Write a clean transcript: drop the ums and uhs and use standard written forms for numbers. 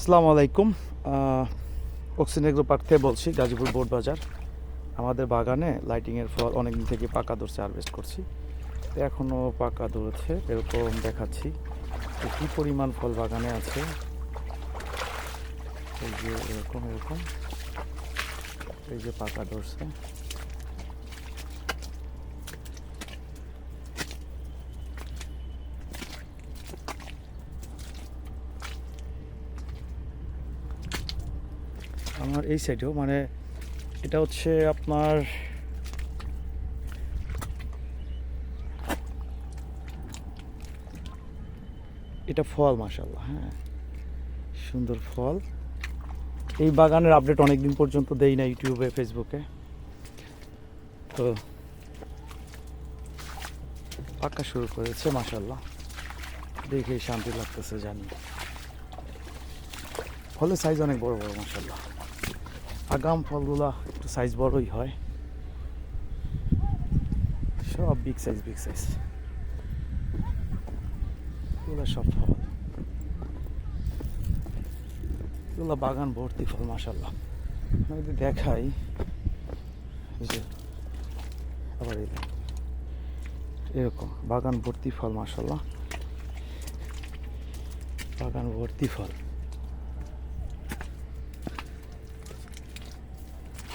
আসসালামু আলাইকুম। Oxygen agro park থেকে বলছি, গাজীপুর বোর্ড বাজার। আমাদের বাগানে লাইটিংয়ের ফল অনেক দিন থেকে পাকা ধরছে, হারভেস্ট করছি। এখনও পাকা ধরেছে, এরকম দেখাচ্ছি যে কী পরিমাণ ফল বাগানে আছে। এই যে এরকম এরকম, এই যে পাকা ধরছে। আমার এই সাইডেও মানে এটা হচ্ছে আপনার এটা ফল, মাশাআল্লাহ। হ্যাঁ, সুন্দর ফল। এই বাগানের আপডেট অনেক দিন পর্যন্ত দেই না ইউটিউবে, ফেসবুকে। তো পাকা শুরু করেছে, মাশাআল্লাহ, দেখে শান্তি লাগতেছে। জানি ফলের সাইজ অনেক বড় বড়, মাশাআল্লাহ। আগাম ফলগুলা একটু সাইজ বড়ই হয়, সব বিগ সাইজ বিগ সাইজ। এগুলো সব ফল, এগুলো বাগান ভর্তি ফল, মাশাআল্লাহ। আমি যদি দেখাই, যে আবার এরকম বাগান ভর্তি ফল, মাশাআল্লাহ, বাগান ভর্তি ফল।